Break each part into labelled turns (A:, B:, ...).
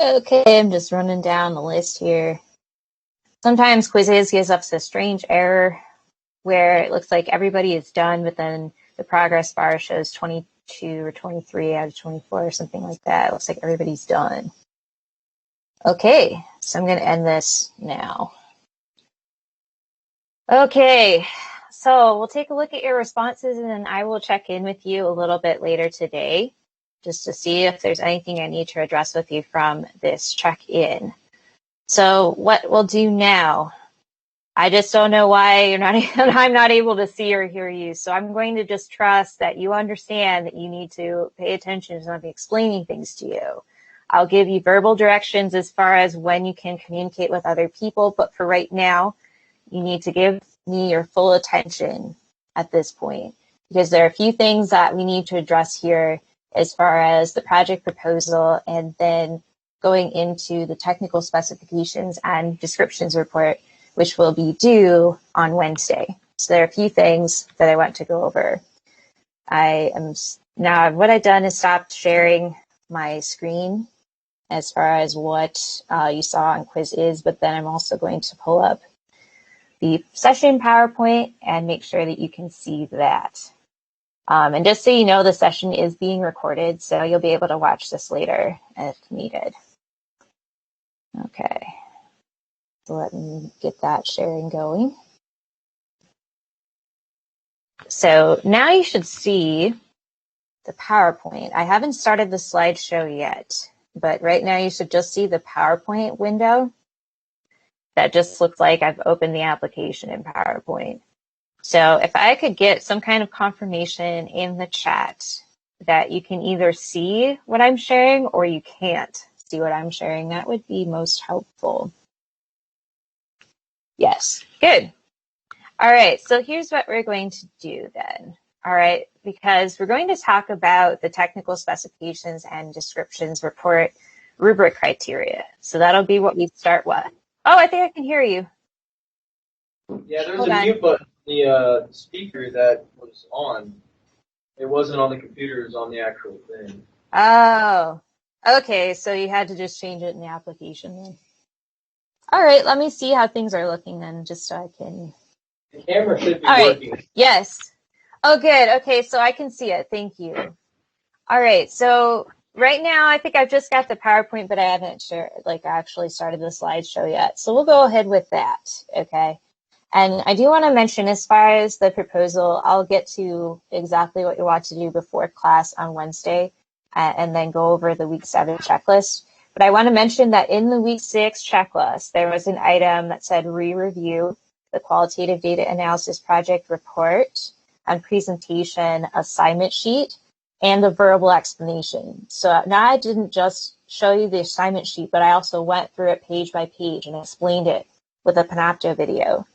A: Okay, I'm just running down the list here. Sometimes Quizizz gives us a strange error where it looks like everybody is done, but then the progress bar shows 22 or 23 out of 24 or something like that. It looks like everybody's done. Okay, so I'm going to end this now. Okay, so we'll take a look at your responses and then I will check in with you a little bit later today just to see if there's anything I need to address with you from this check-in. So what we'll do now, I just don't know why I'm not able to see or hear you. So I'm going to just trust that you understand that you need to pay attention as I'm explaining things to you. I'll give you verbal directions as far as when you can communicate with other people, but for right now, you need to give me your full attention at this point because there are a few things that we need to address here as far as the project proposal and then going into the technical specifications and descriptions report, which will be due on Wednesday. So there are a few things that I want to go over. What I've done is stopped sharing my screen as far as what you saw on Quizizz, but then I'm also going to pull up the session PowerPoint and make sure that you can see that. And just so you know, the session is being recorded, so you'll be able to watch this later if needed. Okay, so let me get that sharing going. So now you should see the PowerPoint. I haven't started the slideshow yet, but right now you should just see the PowerPoint window. That just looks like I've opened the application in PowerPoint. So if I could get some kind of confirmation in the chat that you can either see what I'm sharing or you can't see what I'm sharing, that would be most helpful. Yes, good. All right, so here's what we're going to do then. All right, because we're going to talk about the technical specifications and descriptions report rubric criteria. So that'll be what we start with. Oh, I think I can hear you.
B: Yeah, there's a mute button on the speaker that was on. It wasn't on the computer, it was on the actual thing.
A: Oh, okay, so you had to just change it in the application then. All right, let me see how things are looking then, just so I can...
B: The camera should be working.
A: Right. Yes. Oh, good. Okay, so I can see it. Thank you. All right, so right now I think I've just got the PowerPoint, but I haven't actually started the slideshow yet. So we'll go ahead with that, okay? And I do want to mention, as far as the proposal, I'll get to exactly what you want to do before class on Wednesday and then go over the week 7 checklist. But I want to mention that in the week 6 checklist, there was an item that said re-review the qualitative data analysis project report and presentation assignment sheet and the verbal explanation. So now I didn't just show you the assignment sheet, but I also went through it page by page and explained it with a Panopto video.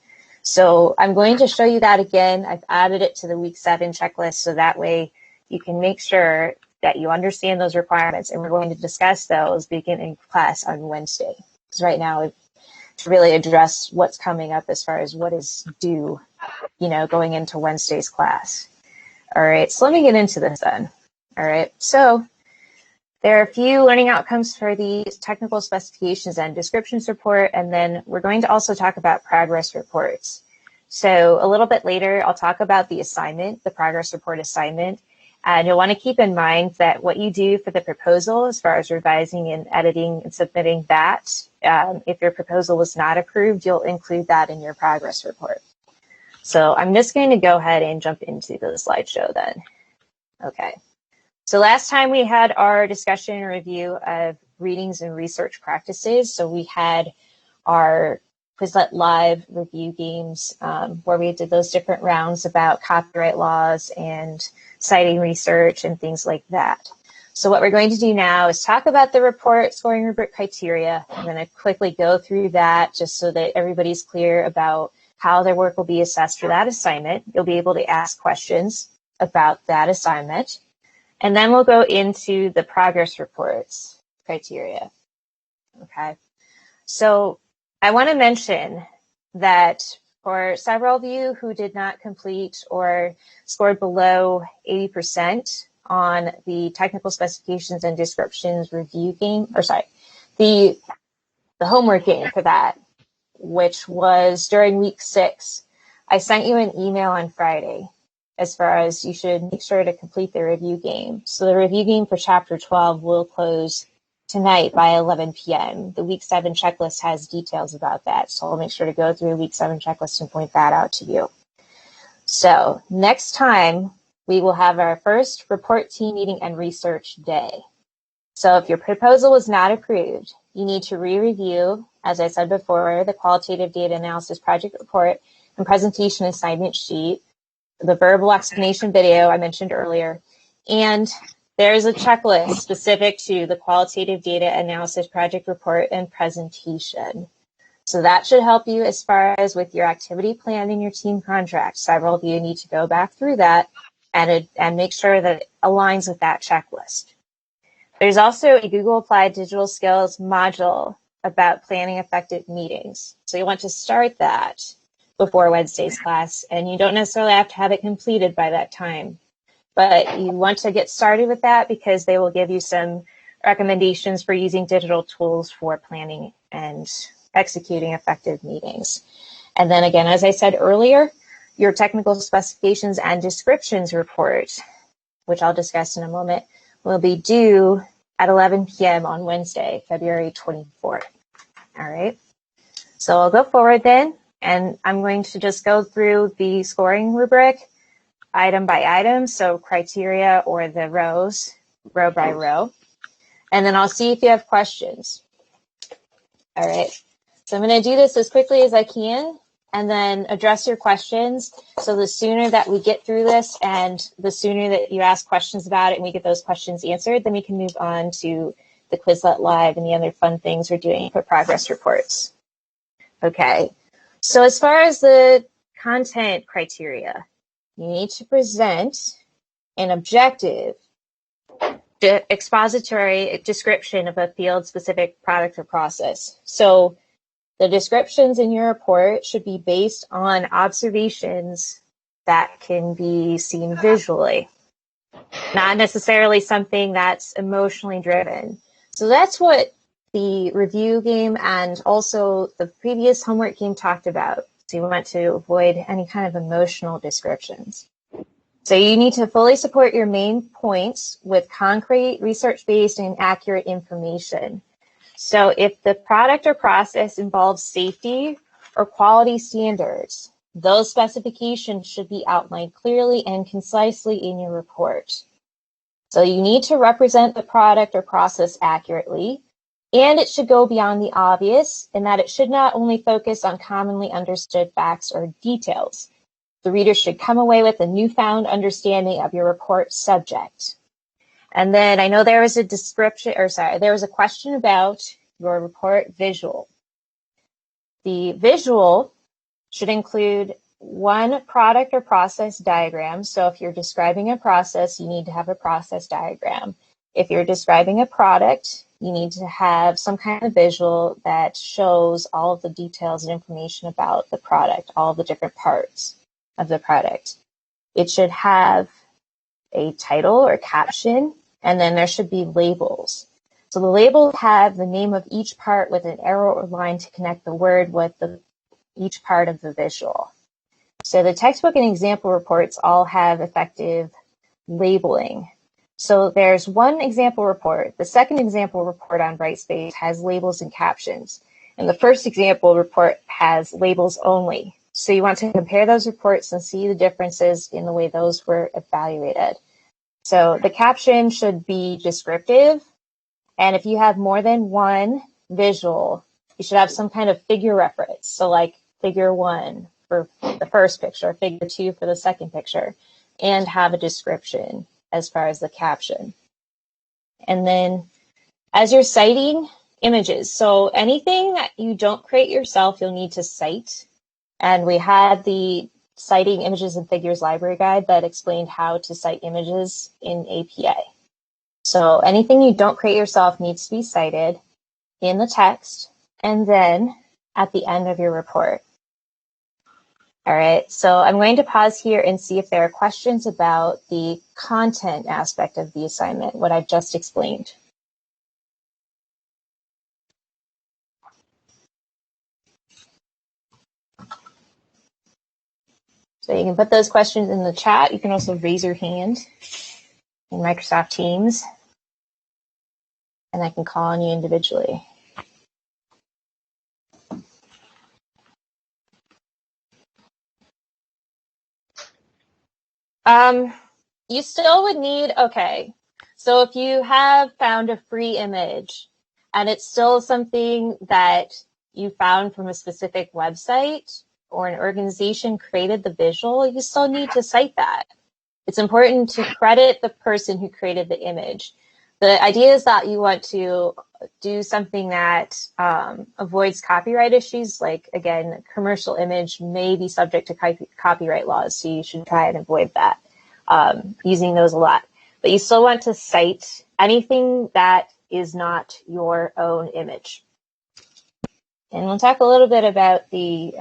A: So I'm going to show you that again. I've added it to the week 7 checklist so that way you can make sure that you understand those requirements, and we're going to discuss those beginning class on Wednesday. Because right now, to really address what's coming up as far as what is due, going into Wednesday's class. All right, so let me get into this then. All right, so there are a few learning outcomes for the technical specifications and descriptions report, and then we're going to also talk about progress reports. So a little bit later, I'll talk about the assignment, the progress report assignment, and you'll want to keep in mind that what you do for the proposal as far as revising and editing and submitting that, if your proposal was not approved, you'll include that in your progress report. So I'm just going to go ahead and jump into the slideshow then. Okay. So last time we had our discussion and review of readings and research practices. So we had our Quizlet Live review games where we did those different rounds about copyright laws and citing research and things like that. So what we're going to do now is talk about the report scoring rubric criteria. I'm going to quickly go through that just so that everybody's clear about how their work will be assessed for that assignment. You'll be able to ask questions about that assignment. And then we'll go into the progress reports criteria. Okay. So I want to mention that for several of you who did not complete or scored below 80% on the technical specifications and descriptions review game, the homework game for that, which was during week 6. I sent you an email on Friday as far as you should make sure to complete the review game. So the review game for chapter 12 will close tonight by 11 p.m. The week 7 checklist has details about that. So I'll make sure to go through the week 7 checklist and point that out to you. So next time we will have our first report team meeting and research day. So if your proposal was not approved, you need to re-review, as I said before, the qualitative data analysis project report and presentation assignment sheet, the verbal explanation video I mentioned earlier, and there's a checklist specific to the qualitative data analysis project report and presentation. So that should help you as far as with your activity plan and your team contract. Several of you need to go back through that and make sure that it aligns with that checklist. There's also a Google Applied Digital Skills module about planning effective meetings. So you want to start that before Wednesday's class, and you don't necessarily have to have it completed by that time. But you want to get started with that because they will give you some recommendations for using digital tools for planning and executing effective meetings. And then again, as I said earlier, your technical specifications and descriptions report, which I'll discuss in a moment, will be due at 11 p.m. on Wednesday, February 24th. All right. So I'll go forward then, and I'm going to just go through the scoring rubric item by item, so criteria or the rows, row by row. And then I'll see if you have questions. All right. So I'm going to do this as quickly as I can and then address your questions. So the sooner that we get through this and the sooner that you ask questions about it and we get those questions answered, then we can move on to the Quizlet Live and the other fun things we're doing for progress reports. Okay. So as far as the content criteria, you need to present an objective expository description of a field-specific product or process. So the descriptions in your report should be based on observations that can be seen visually, not necessarily something that's emotionally driven. So that's what the review game and also the previous homework game talked about. So you want to avoid any kind of emotional descriptions. So you need to fully support your main points with concrete, research-based, and accurate information. So if the product or process involves safety or quality standards, those specifications should be outlined clearly and concisely in your report. So you need to represent the product or process accurately, and it should go beyond the obvious in that it should not only focus on commonly understood facts or details. The reader should come away with a newfound understanding of your report subject. And then I know there was a question about your report visual. The visual should include one product or process diagram. So if you're describing a process, you need to have a process diagram. If you're describing a product, you need to have some kind of visual that shows all of the details and information about the product, all of the different parts of the product. It should have a title or caption, and then there should be labels. So the labels have the name of each part with an arrow or line to connect the word with each part of the visual. So the textbook and example reports all have effective labeling. So there's one example report. The second example report on Brightspace has labels and captions. And the first example report has labels only. So you want to compare those reports and see the differences in the way those were evaluated. So the caption should be descriptive. And if you have more than one visual, you should have some kind of figure reference. So like figure 1 for the first picture, figure 2 for the second picture, and have a description as far as the caption. And then as you're citing images, so anything that you don't create yourself, you'll need to cite. And we had the Citing Images and Figures library guide that explained how to cite images in APA. So anything you don't create yourself needs to be cited in the text and then at the end of your report. All right, so I'm going to pause here and see if there are questions about the content aspect of the assignment, what I've just explained. So you can put those questions in the chat. You can also raise your hand in Microsoft Teams, and I can call on you individually. You still would need, okay, so if you have found a free image and it's still something that you found from a specific website or an organization created the visual, you still need to cite that. It's important to credit the person who created the image. The idea is that you want to do something that avoids copyright issues. Like, again, commercial image may be subject to copyright laws, so you should try and avoid that, using those a lot. But you still want to cite anything that is not your own image. And we'll talk a little bit about the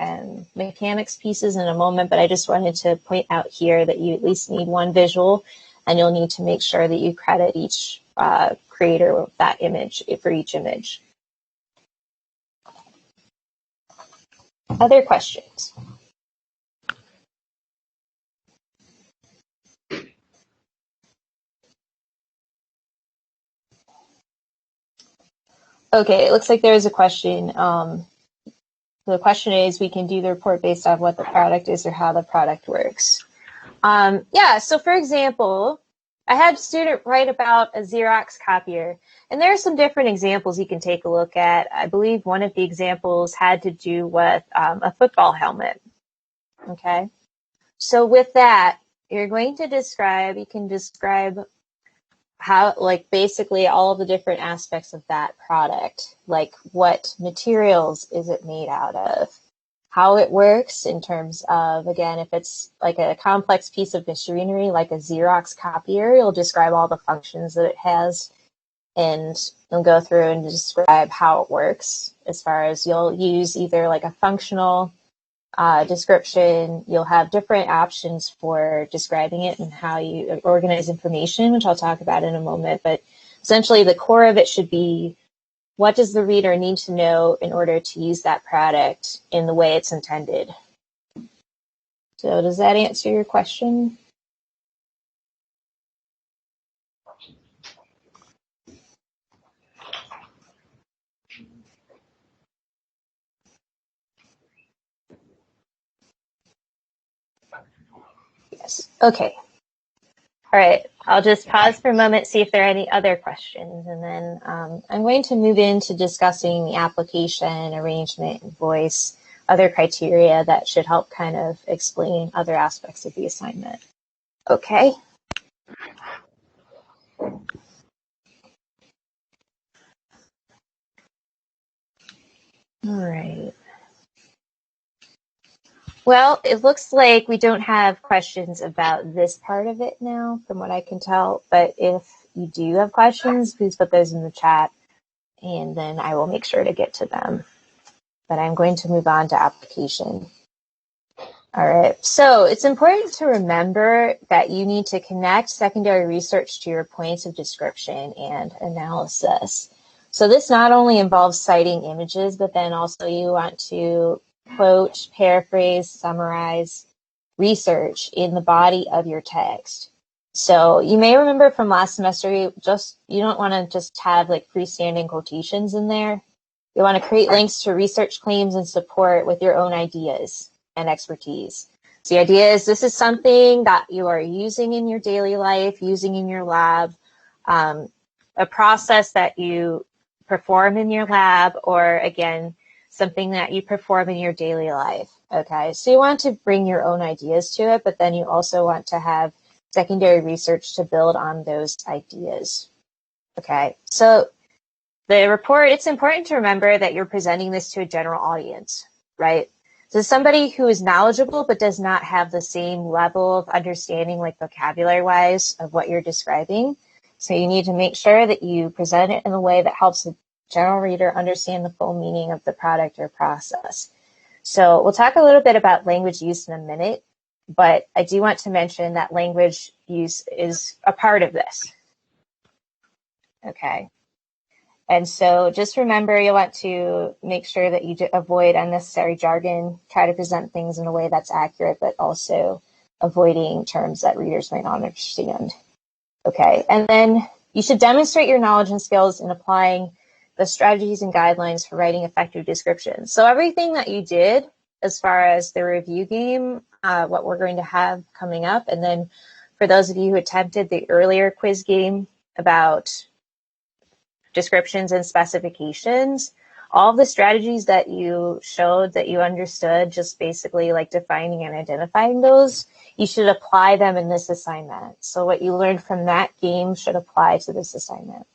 A: mechanics pieces in a moment, but I just wanted to point out here that you at least need one visual, and you'll need to make sure that you credit each creator of that image for each image. Other questions? Okay, it looks like there is a question. The question is, we can do the report based on what the product is or how the product works. Yeah, so for example, I had a student write about a Xerox copier, and there are some different examples you can take a look at. I believe one of the examples had to do with a football helmet. Okay, so with that, you're going to describe, you can describe how, like, basically all of the different aspects of that product, like what materials is it made out of, how it works in terms of, again, if it's like a complex piece of machinery, like a Xerox copier, you'll describe all the functions that it has, and you'll go through and describe how it works, as far as you'll use either like a functional description. You'll have different options for describing it and how you organize information, which I'll talk about in a moment. But essentially, the core of it should be, what does the reader need to know in order to use that product in the way it's intended? So does that answer your question? Yes. Okay. All right. I'll just pause for a moment, see if there are any other questions, and then I'm going to move into discussing the application, arrangement, and voice, other criteria that should help kind of explain other aspects of the assignment. Okay. All right. Well, it looks like we don't have questions about this part of it now, from what I can tell. But if you do have questions, please put those in the chat, and then I will make sure to get to them. But I'm going to move on to application. All right. So it's important to remember that you need to connect secondary research to your points of description and analysis. So this not only involves citing images, but then also you want to quote, paraphrase, summarize research in the body of your text. So you may remember from last semester, you don't want to just have like freestanding quotations in there. You want to create links to research claims and support with your own ideas and expertise. So the idea is, this is something that you are using in your daily life, using in your lab, a process that you perform in your lab, or again, something that you perform in your daily life. Okay, so you want to bring your own ideas to it, but then you also want to have secondary research to build on those ideas. Okay, so the report, it's important to remember that you're presenting this to a general audience, right? So somebody who is knowledgeable but does not have the same level of understanding, like vocabulary-wise, of what you're describing. So you need to make sure that you present it in a way that helps the general reader understand the full meaning of the product or process. So we'll talk a little bit about language use in a minute, but I do want to mention that language use is a part of this. Okay. And so just remember, you want to make sure that you avoid unnecessary jargon, try to present things in a way that's accurate, but also avoiding terms that readers might not understand. Okay, and then you should demonstrate your knowledge and skills in applying the strategies and guidelines for writing effective descriptions. So everything that you did as far as the review game, what we're going to have coming up, and then for those of you who attempted the earlier quiz game about descriptions and specifications, all the strategies that you showed that you understood, just basically like defining and identifying those, you should apply them in this assignment. So what you learned from that game should apply to this assignment.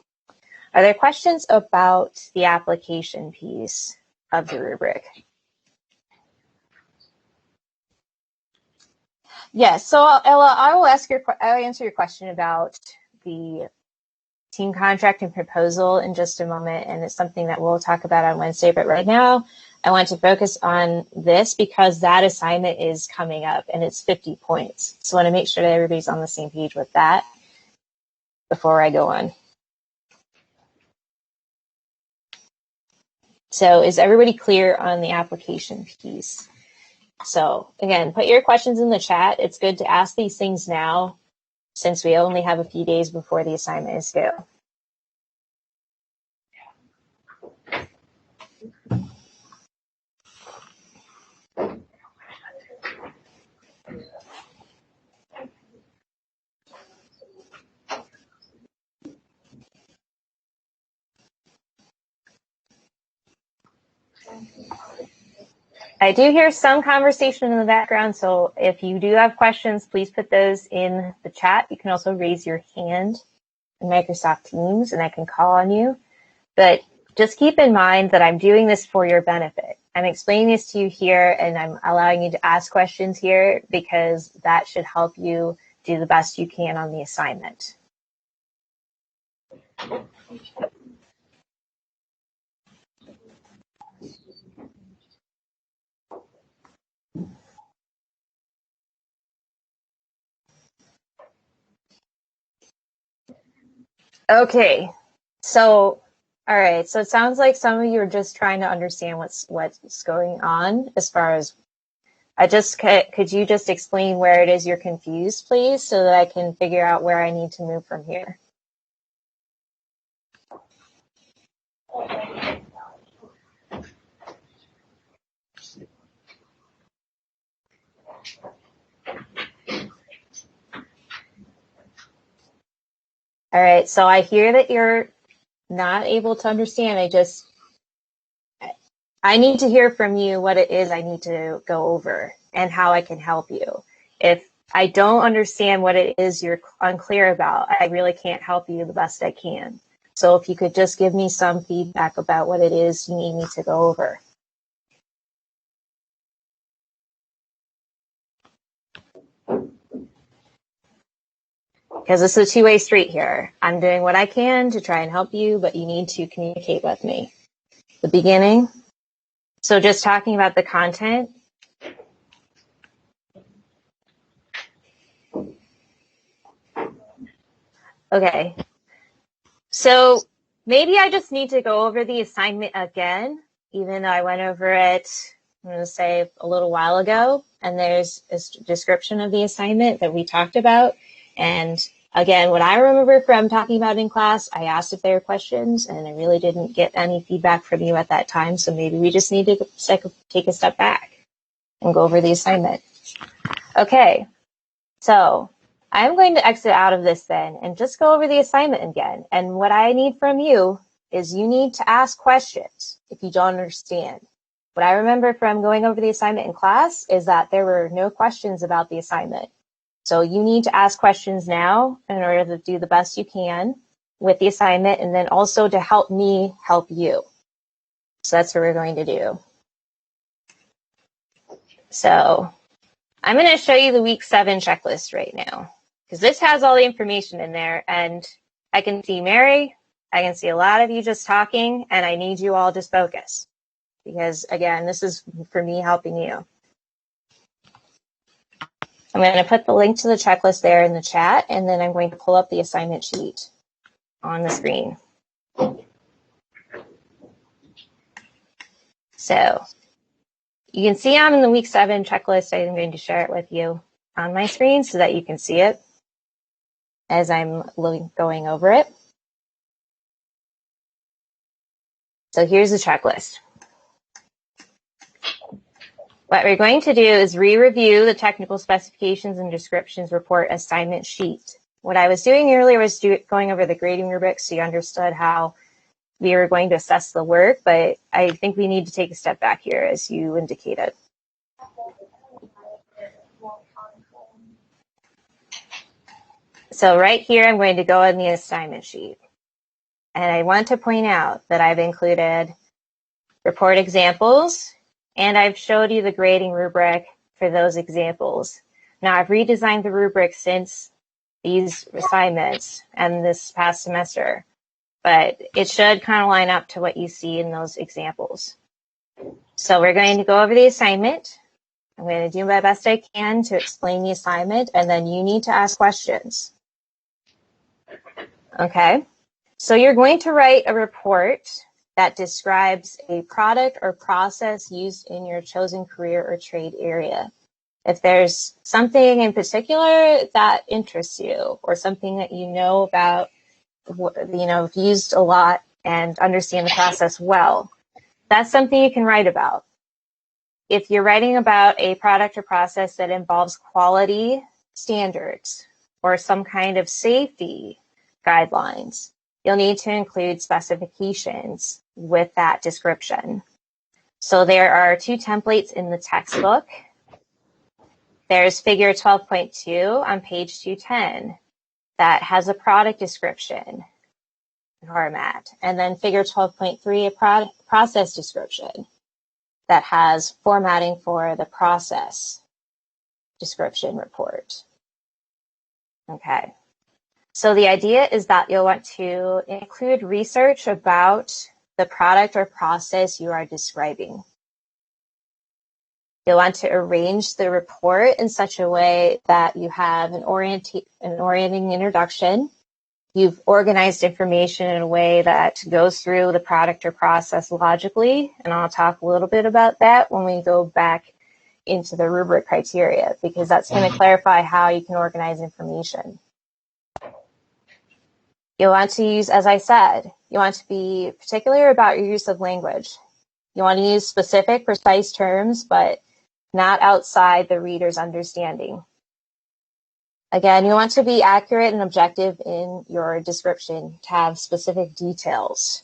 A: Are there questions about the application piece of the rubric? Yes, so Ella, I'll answer your question about the team contract and proposal in just a moment, and it's something that we'll talk about on Wednesday. But right now, I want to focus on this because that assignment is coming up and it's 50 points. So I want to make sure that everybody's on the same page with that before I go on. So is everybody clear on the application piece? So again, put your questions in the chat. It's good to ask these things now since we only have a few days before the assignment is due. I do hear some conversation in the background, so if you do have questions, please put those in the chat. You can also raise your hand in Microsoft Teams, and I can call on you. But just keep in mind that I'm doing this for your benefit. I'm explaining this to you here, and I'm allowing you to ask questions here because that should help you do the best you can on the assignment. Okay, so, all right, so it sounds like some of you are just trying to understand what's going on as far as, could you just explain where it is you're confused, please, so that I can figure out where I need to move from here? All right, so I hear that you're not able to understand. I need to hear from you what it is I need to go over and how I can help you. If I don't understand what it is you're unclear about, I really can't help you the best I can. So if you could just give me some feedback about what it is you need me to go over. Because it's a two-way street here. I'm doing what I can to try and help you, but you need to communicate with me. The beginning. So just talking about the content. Okay. So maybe I just need to go over the assignment again, even though I went over it, I'm going to say a little while ago, and there's a description of the assignment that we talked about. And again, what I remember from talking about in class, I asked if there were questions, and I really didn't get any feedback from you at that time. So maybe we just need to take a step back and go over the assignment. Okay, so I'm going to exit out of this then and just go over the assignment again. And what I need from you is you need to ask questions if you don't understand. What I remember from going over the assignment in class is that there were no questions about the assignment. So you need to ask questions now in order to do the best you can with the assignment, and then also to help me help you. So that's what we're going to do. So I'm going to show you the week 7 checklist right now, because this has all the information in there, and I can see Mary, I can see a lot of you just talking, and I need you all to focus, because again, this is for me helping you. I'm going to put the link to the checklist there in the chat, and then I'm going to pull up the assignment sheet on the screen. So you can see I'm in the week 7 checklist. I'm going to share it with you on my screen so that you can see it as I'm going over it. So here's the checklist. What we're going to do is re-review the technical specifications and descriptions report assignment sheet. What I was doing earlier was going over the grading rubrics so you understood how we were going to assess the work, but I think we need to take a step back here as you indicated. So right here, I'm going to go in the assignment sheet. And I want to point out that I've included report examples, and I've showed you the grading rubric for those examples. Now, I've redesigned the rubric since these assignments and this past semester, but it should kind of line up to what you see in those examples. So we're going to go over the assignment. I'm going to do my best I can to explain the assignment, and then you need to ask questions. Okay, so you're going to write a report that describes a product or process used in your chosen career or trade area. If there's something in particular that interests you or something that you know about, have used a lot and understand the process well, that's something you can write about. If you're writing about a product or process that involves quality standards or some kind of safety guidelines, you'll need to include specifications with that description. So there are 2 templates in the textbook. There's figure 12.2 on page 210 that has a product description format, and then figure 12.3, a process description that has formatting for the process description report. Okay. So the idea is that you'll want to include research about the product or process you are describing. You'll want to arrange the report in such a way that you have an orienting introduction. You've organized information in a way that goes through the product or process logically, and I'll talk a little bit about that when we go back into the rubric criteria, because that's going to clarify how you can organize information. You'll want to use, as I said, you want to be particular about your use of language. You want to use specific, precise terms, but not outside the reader's understanding. Again, you want to be accurate and objective in your description to have specific details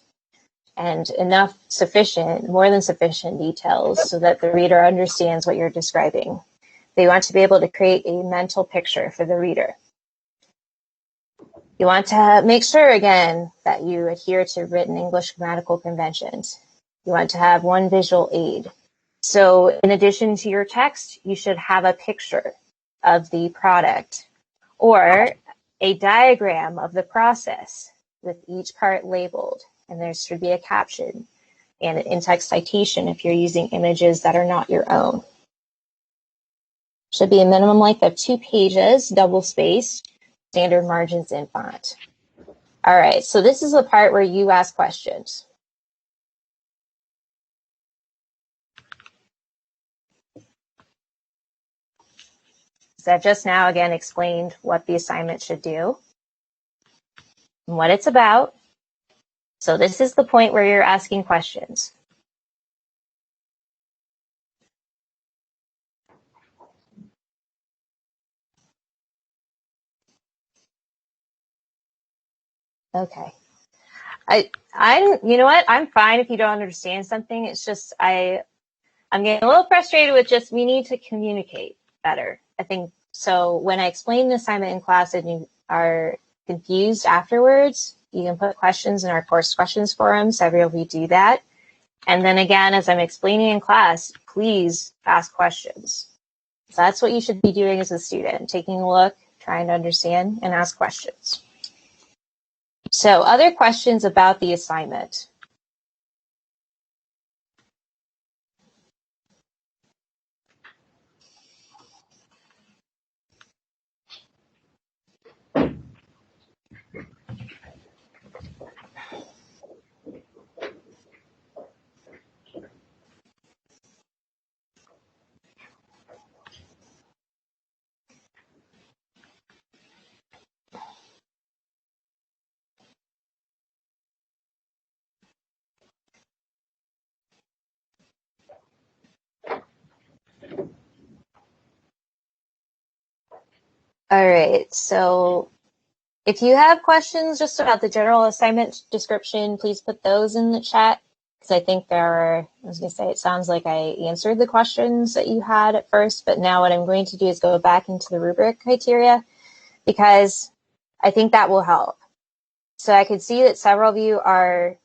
A: and more than sufficient details so that the reader understands what you're describing. They want to be able to create a mental picture for the reader. You want to make sure, again, that you adhere to written English grammatical conventions. You want to have one visual aid. So in addition to your text, you should have a picture of the product or a diagram of the process with each part labeled. And there should be a caption and an in-text citation if you're using images that are not your own. Should be a minimum length of 2 pages, double-spaced, standard margins in font. All right, so this is the part where you ask questions. So I've just now, again, explained what the assignment should do and what it's about. So this is the point where you're asking questions. Okay. You know what? I'm fine if you don't understand something. It's just I'm getting a little frustrated with just we need to communicate better. I think so. When I explain the assignment in class and you are confused afterwards, you can put questions in our course questions forum. Several of you do that. And then again, as I'm explaining in class, please ask questions. So that's what you should be doing as a student, taking a look, trying to understand, and ask questions. So other questions about the assignment. All right, so if you have questions just about the general assignment description, please put those in the chat, because I think I was going to say, it sounds like I answered the questions that you had at first, but now what I'm going to do is go back into the rubric criteria, because I think that will help. So I could see that several of you are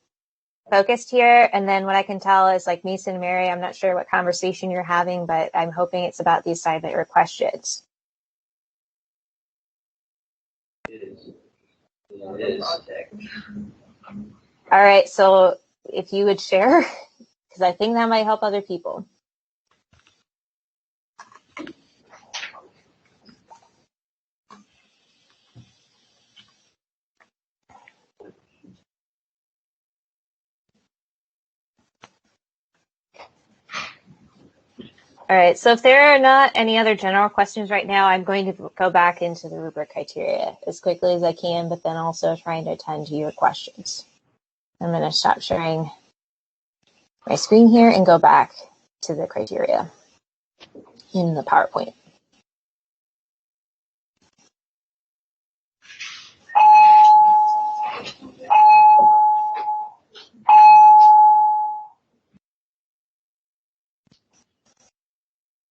A: focused here, and then what I can tell is, like Mason and Mary, I'm not sure what conversation you're having, but I'm hoping it's about the assignment or questions.
B: It is. It is.
A: All right, so if you would share, because I think that might help other people. All right, so if there are not any other general questions right now, I'm going to go back into the rubric criteria as quickly as I can, but then also trying to attend to your questions. I'm going to stop sharing my screen here and go back to the criteria in the PowerPoint.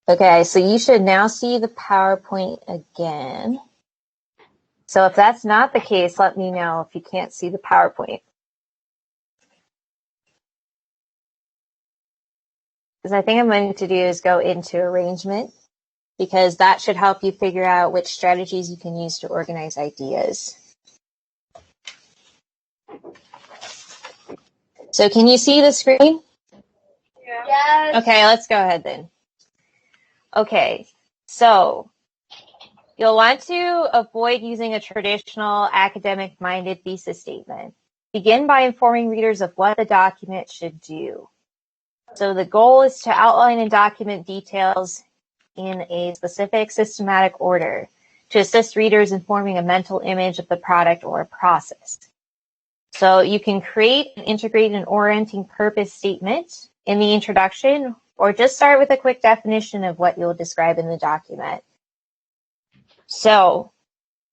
A: Okay, so you should now see the PowerPoint again. So if that's not the case, let me know if you can't see the PowerPoint. Because I think I'm going to do is go into arrangement, because that should help you figure out which strategies you can use to organize ideas. So can you see the screen?
C: Yeah. Yes.
A: Okay, let's go ahead then. Okay, so you'll want to avoid using a traditional academic-minded thesis statement. Begin by informing readers of what the document should do. So the goal is to outline and document details in a specific systematic order to assist readers in forming a mental image of the product or process. So you can create and integrate an orienting purpose statement in the introduction, or just start with a quick definition of what you'll describe in the document. So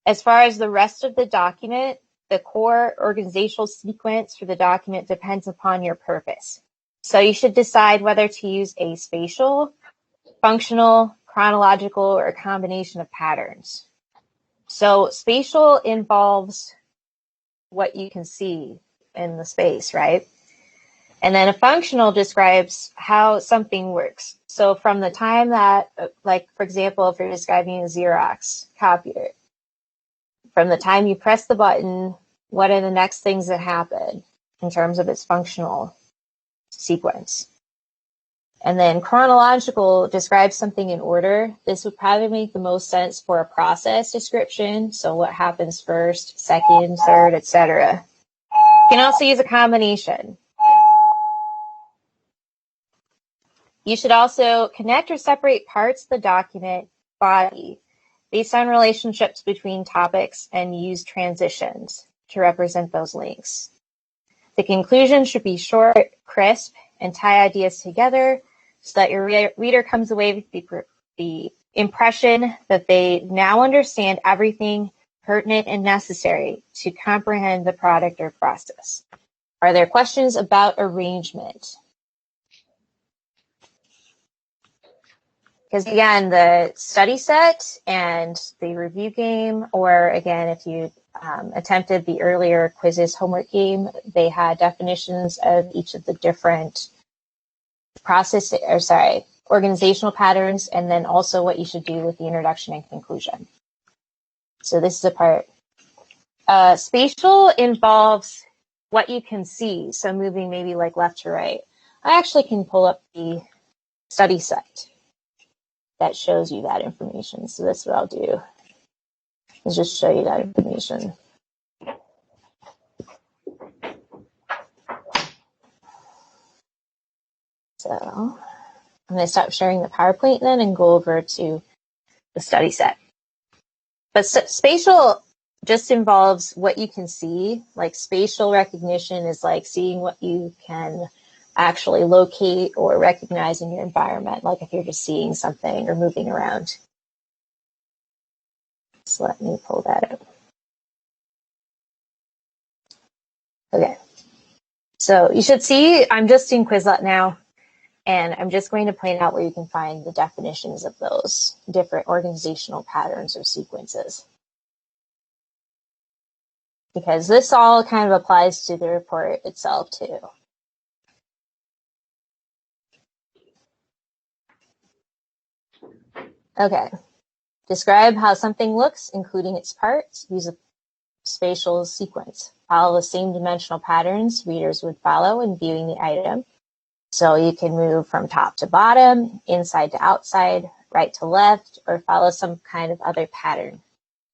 A: as far as the rest of the document, the core organizational sequence for the document depends upon your purpose. So you should decide whether to use a spatial, functional, chronological, or a combination of patterns. So spatial involves what you can see in the space, right? And then a functional describes how something works. So from the time that, like, for example, if you're describing a Xerox copier, from the time you press the button, what are the next things that happen in terms of its functional sequence? And then chronological describes something in order. This would probably make the most sense for a process description. So what happens first, second, third, etc. You can also use a combination. You should also connect or separate parts of the document body based on relationships between topics and use transitions to represent those links. The conclusion should be short, crisp, and tie ideas together so that your reader comes away with the impression that they now understand everything pertinent and necessary to comprehend the product or process. Are there questions about arrangement? Because again, the study set and the review game, or again, if you attempted the earlier quizzes homework game, they had definitions of each of the different organizational patterns, and then also what you should do with the introduction and conclusion. So this is a part. Spatial involves what you can see, so moving maybe like left to right. I actually can pull up the study set that shows you that information. So that's what I'll do, is just show you that information. So I'm going to stop sharing the PowerPoint then and go over to the study set. But spatial just involves what you can see. Like spatial recognition is like seeing what you can actually locate or recognize in your environment, like if you're just seeing something or moving around. So let me pull that up. Okay. So you should see I'm just in Quizlet now, and I'm just going to point out where you can find the definitions of those different organizational patterns or sequences. Because this all kind of applies to the report itself too. Okay. Describe how something looks, including its parts. Use a spatial sequence. Follow the same dimensional patterns readers would follow in viewing the item. So you can move from top to bottom, inside to outside, right to left, or follow some kind of other pattern.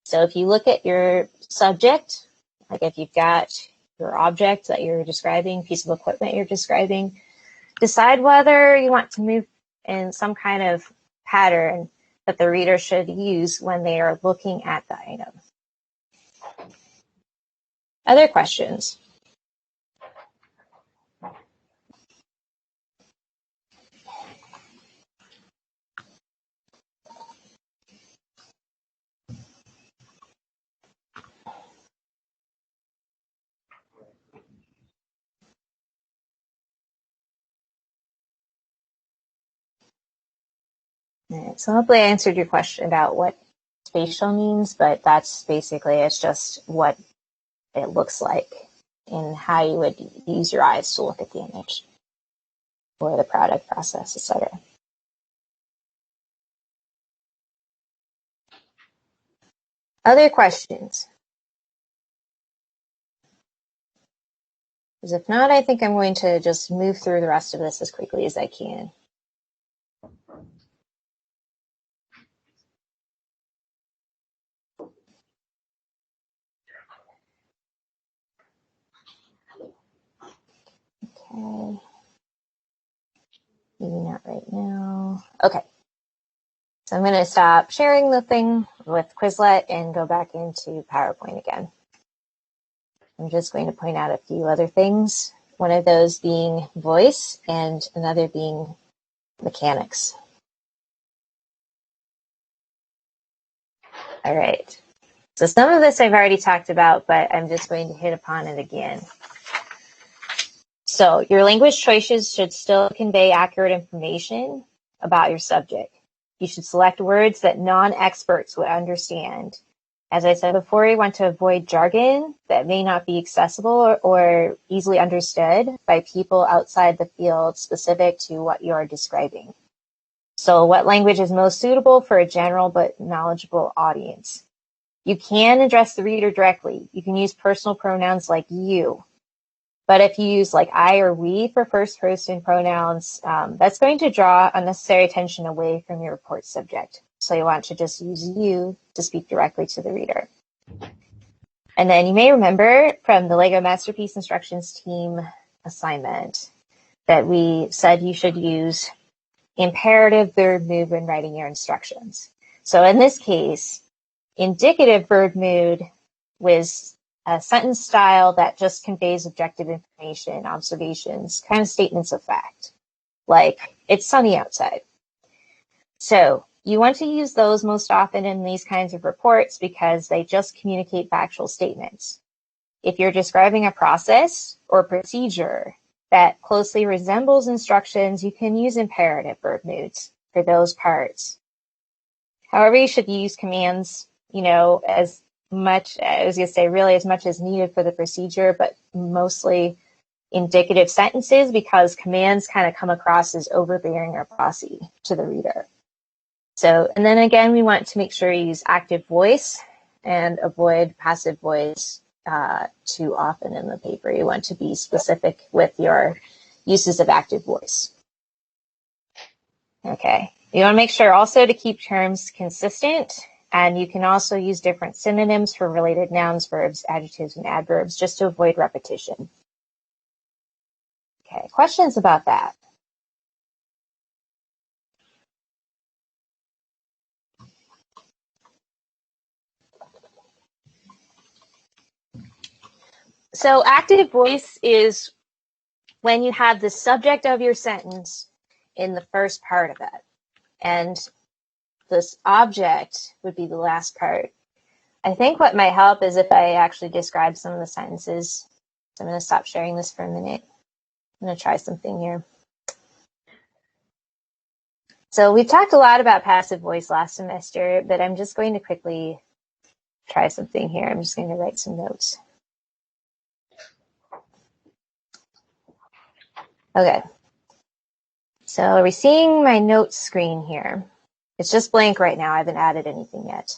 A: So if you look at your subject, like if you've got your object that you're describing, piece of equipment you're describing, decide whether you want to move in some kind of pattern that the reader should use when they are looking at the item. Other questions? All right, so hopefully I answered your question about what spatial means, but that's basically, it's just what it looks like and how you would use your eyes to look at the image or the product, process, etc. Other questions? Because if not, I think I'm going to just move through the rest of this as quickly as I can. Okay. Maybe not right now. Okay. So I'm going to stop sharing the thing with Quizlet and go back into PowerPoint again. I'm just going to point out a few other things. One of those being voice and another being mechanics. All right. So some of this I've already talked about, but I'm just going to hit upon it again. So your language choices should still convey accurate information about your subject. You should select words that non-experts would understand. As I said before, you want to avoid jargon that may not be accessible or easily understood by people outside the field specific to what you are describing. So what language is most suitable for a general but knowledgeable audience? You can address the reader directly. You can use personal pronouns like you. But if you use like I or we for first person pronouns, that's going to draw unnecessary attention away from your report subject. So you want to just use you to speak directly to the reader. And then you may remember from the LEGO Masterpiece Instructions team assignment that we said you should use imperative verb mood when writing your instructions. So in this case, indicative verb mood was a sentence style that just conveys objective information, observations, kind of statements of fact, like it's sunny outside. So you want to use those most often in these kinds of reports because they just communicate factual statements. If you're describing a process or procedure that closely resembles instructions, you can use imperative verb moods for those parts. However, you should use commands, as much, I was going to say really as much as needed for the procedure, but mostly indicative sentences because commands kind of come across as overbearing or bossy to the reader. So, and then again, we want to make sure you use active voice and avoid passive voice too often in the paper. You want to be specific with your uses of active voice. Okay. You want to make sure also to keep terms consistent, and you can also use different synonyms for related nouns, verbs, adjectives, and adverbs just to avoid repetition. Okay, questions about that? So active voice is when you have the subject of your sentence in the first part of it, and this object would be the last part. I think what might help is if I actually describe some of the sentences. So I'm going to stop sharing this for a minute. I'm going to try something here. So we've talked a lot about passive voice last semester, but I'm just going to quickly try something here. I'm just going to write some notes. Okay. So are we seeing my notes screen here? It's just blank right now. I haven't added anything yet.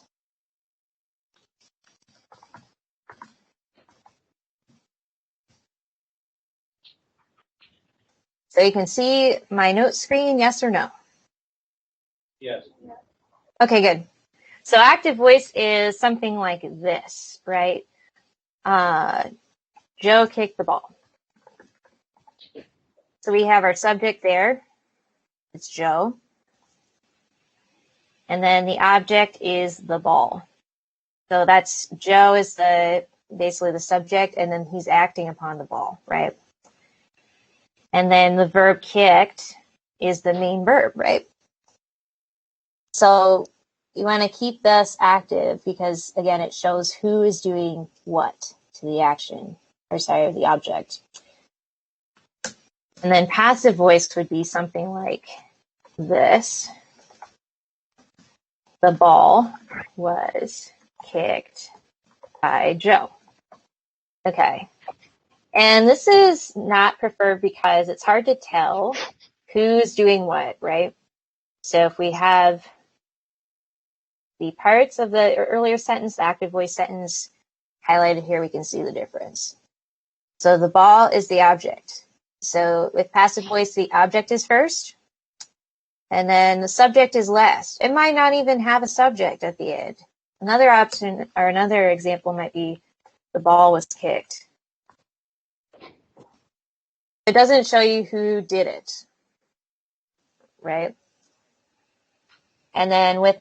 A: So you can see my notes screen, yes or no?
B: Yes.
A: Okay, good. So active voice is something like this, right? Joe kicked the ball. So we have our subject there. It's Joe. And then the object is the ball. So that's Joe is basically the subject, and then he's acting upon the ball, right? And then the verb kicked is the main verb, right? So you want to keep this active because, again, it shows who is doing what to the action, or sorry, the object. And then passive voice would be something like this. The ball was kicked by Joe. Okay. And this is not preferred because it's hard to tell who's doing what, right? So if we have the parts of the earlier sentence, the active voice sentence highlighted here, we can see the difference. So the ball is the object. So with passive voice, the object is first, and then the subject is last. It might not even have a subject at the end. Another option or another example might be the ball was kicked. It doesn't show you who did it, right? And then with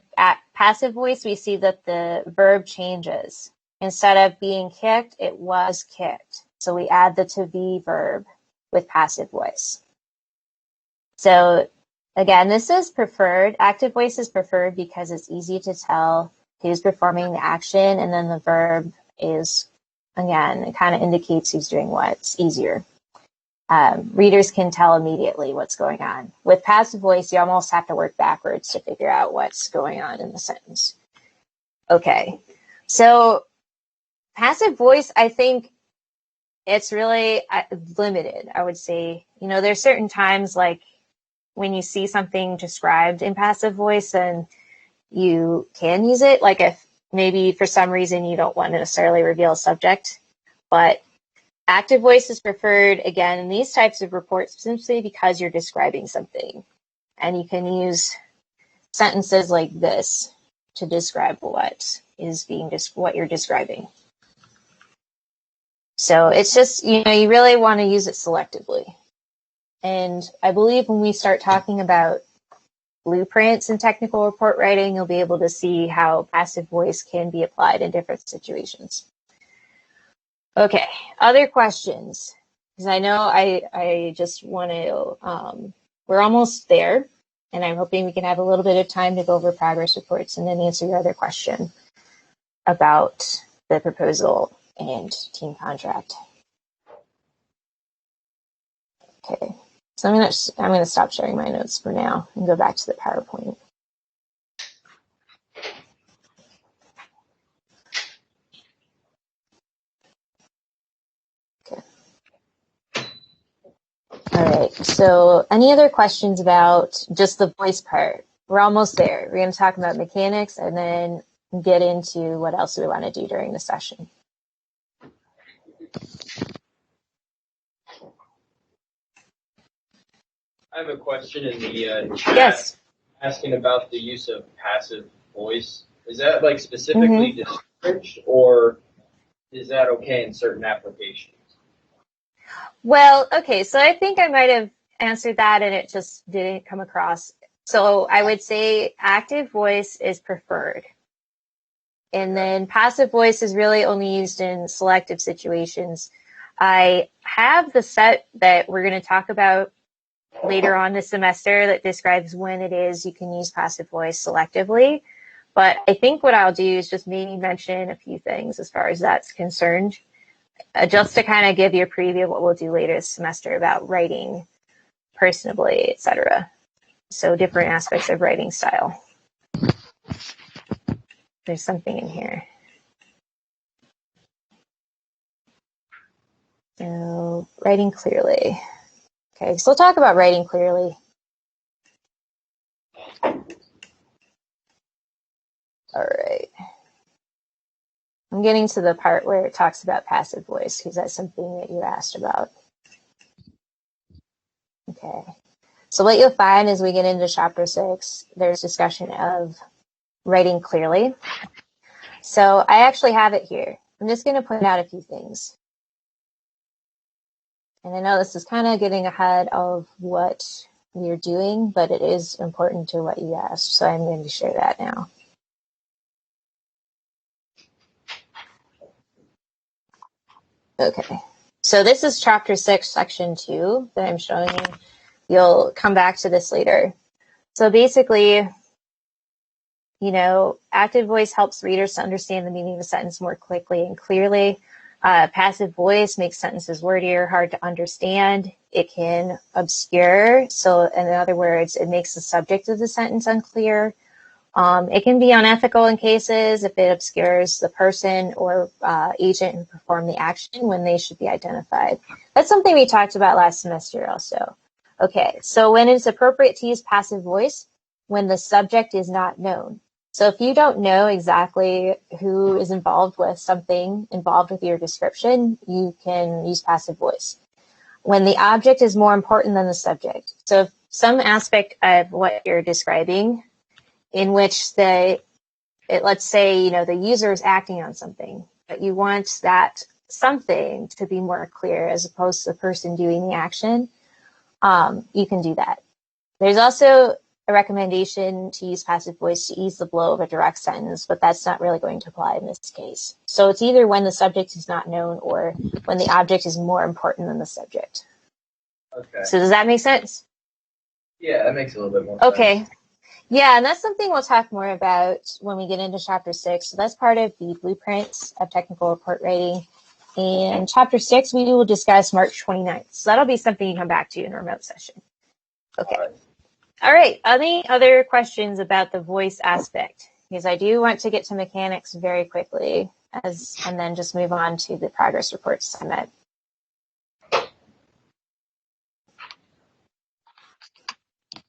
A: passive voice, we see that the verb changes. Instead of being kicked, it was kicked. So we add the to be verb with passive voice. So again, this is preferred. Active voice is preferred because it's easy to tell who's performing the action, and then the verb is, again, it kind of indicates who's doing what. It's easier. Readers can tell immediately what's going on. With passive voice, you almost have to work backwards to figure out what's going on in the sentence. Okay, so passive voice, I think it's really limited, I would say. You know, there's certain times like when you see something described in passive voice and you can use it, like if maybe for some reason you don't want to necessarily reveal a subject, but active voice is preferred, again, in these types of reports simply because you're describing something. And you can use sentences like this to describe what you're describing. So it's just, you know, you really want to use it selectively. And I believe when we start talking about blueprints in technical report writing, you'll be able to see how passive voice can be applied in different situations. Okay, other questions? Because I know I just want to, we're almost there, and I'm hoping we can have a little bit of time to go over progress reports and then answer your other question about the proposal and team contract. Okay, so I'm gonna stop sharing my notes for now and go back to the PowerPoint. All right, so any other questions about just the voice part? We're almost there. We're going to talk about mechanics and then get into what else we want to do during the session.
B: I have a question in the chat.
A: Yes.
B: Asking about the use of passive voice. Is that like specifically discouraged, or is that okay in certain applications?
A: Well, okay, so I think I might have answered that and it just didn't come across. So I would say active voice is preferred. And then passive voice is really only used in selective situations. I have the set that we're going to talk about later on this semester that describes when it is you can use passive voice selectively. But I think what I'll do is just maybe mention a few things as far as that's concerned, just to kind of give you a preview of what we'll do later this semester about writing personably, etc. So different aspects of writing style. There's something in here. So writing clearly. Okay, so we'll talk about writing clearly. All right. I'm getting to the part where it talks about passive voice because that's something that you asked about. Okay. So what you'll find as we get into chapter 6, there's discussion of writing clearly. So I actually have it here. I'm just going to point out a few things. And I know this is kind of getting ahead of what we're doing, but it is important to what you asked. So I'm going to share that now. Okay. So this is chapter 6, section 2 that I'm showing you. You'll come back to this later. So basically, you know, active voice helps readers to understand the meaning of a sentence more quickly and clearly. Passive voice makes sentences wordier, hard to understand. It can obscure. So in other words, it makes the subject of the sentence unclear. It can be unethical in cases if it obscures the person or agent who performed the action when they should be identified. That's something we talked about last semester also. Okay, so when it's appropriate to use passive voice, when the subject is not known. So if you don't know exactly who is involved with something involved with your description, you can use passive voice. When the object is more important than the subject. So if some aspect of what you're describing in which let's say, you know, the user is acting on something, but you want that something to be more clear as opposed to the person doing the action, you can do that. There's also a recommendation to use passive voice to ease the blow of a direct sentence, but that's not really going to apply in this case. So it's either when the subject is not known or when the object is more important than the subject.
B: Okay.
A: So does that make sense?
B: Yeah, that makes a little bit more sense.
A: Okay. Yeah, and that's something we'll talk more about when we get into chapter 6. So that's part of the blueprints of technical report writing. And chapter 6, we will discuss March 29th. So that'll be something you come back to in a remote session. Okay. All right. Any other questions about the voice aspect? Because I do want to get to mechanics very quickly and then just move on to the progress report assignment.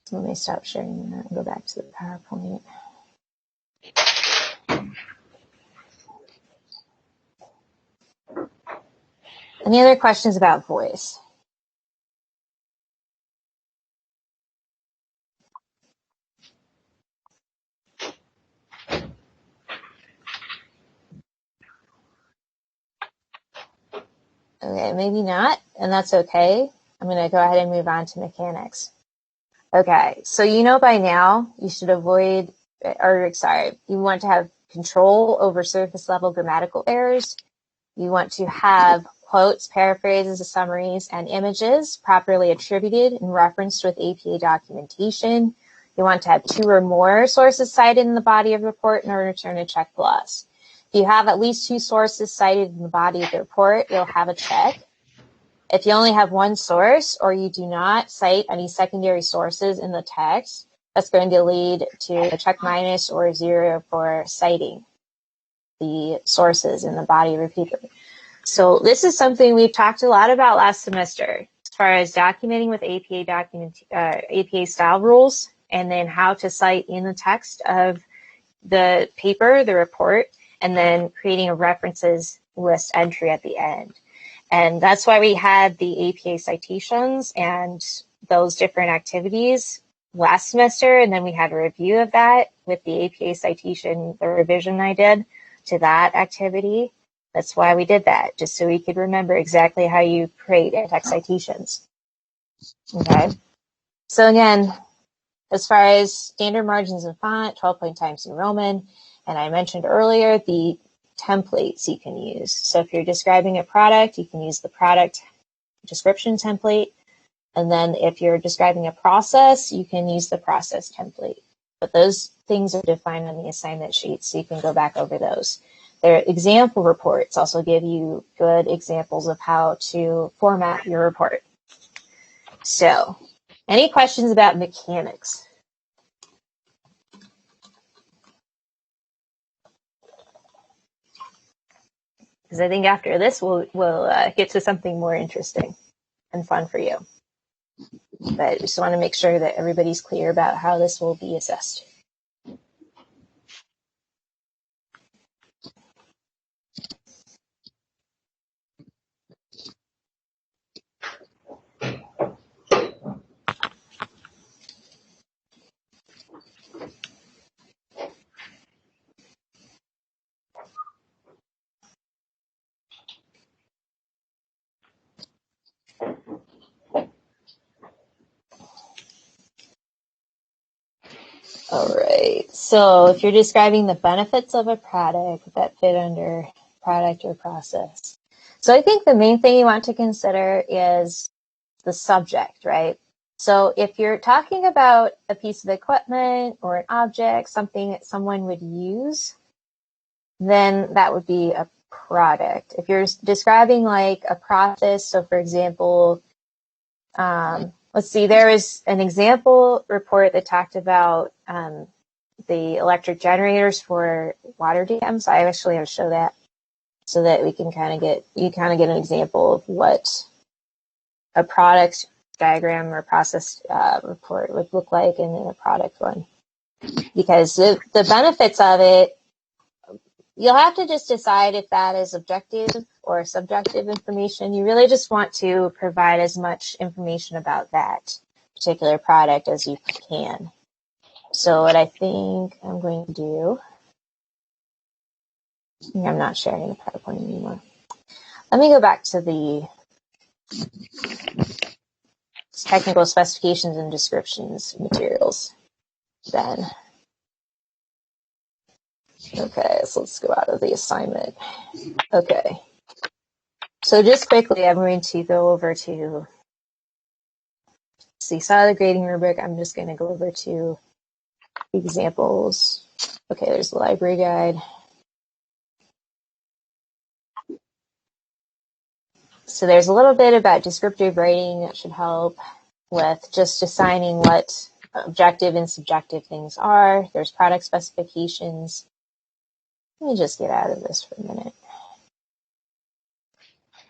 A: So let me stop sharing that and go back to the PowerPoint. Any other questions about voice? Okay, maybe not, and that's okay. I'm going to go ahead and move on to mechanics. Okay, so you know by now you should avoid, you want to have control over surface level grammatical errors. You want to have quotes, paraphrases, summaries, and images properly attributed and referenced with APA documentation. You want to have 2 or more sources cited in the body of the report in order to earn a check plus. If you have at least 2 sources cited in the body of the report, you'll have a check. If you only have 1 source or you do not cite any secondary sources in the text, that's going to lead to a check minus or 0 for citing the sources in the body of the paper. So this is something we've talked a lot about last semester as far as documenting with APA style rules, and then how to cite in the text of the paper, the report, and then creating a references list entry at the end. And that's why we had the APA citations and those different activities last semester. And then we had a review of that with the APA citation, the revision I did to that activity. That's why we did that, just so we could remember exactly how you create in-text citations. Okay. So again, as far as standard margins and font, 12-point Times New Roman, and I mentioned earlier the templates you can use. So if you're describing a product, you can use the product description template. And then if you're describing a process, you can use the process template. But those things are defined on the assignment sheet, so you can go back over those. Their example reports also give you good examples of how to format your report. So, any questions about mechanics? Because I think after this, we'll get to something more interesting and fun for you. But I just want to make sure that everybody's clear about how this will be assessed. All right, so if you're describing the benefits of a product that fit under product or process. So I think the main thing you want to consider is the subject, right? So if you're talking about a piece of equipment or an object, something that someone would use, then that would be a product. If you're describing like a process, so for example, let's see, there is an example report that talked about the electric generators for water dams. I actually have to show that so that we can kind of get an example of what a product diagram or process report would look like in a product one. Because the benefits of it, you'll have to just decide if that is objective or subjective information. You really just want to provide as much information about that particular product as you can. So what I think I'm going to do, I'm not sharing the PowerPoint anymore. Let me go back to the technical specifications and descriptions materials then. Okay, so let's go out of the assignment. Okay. So just quickly, I'm going to go over to, so you saw the grading rubric. I'm just going to go over to examples. Okay, there's the library guide. So there's a little bit about descriptive writing that should help with just deciding what objective and subjective things are. There's product specifications. Let me just get out of this for a minute.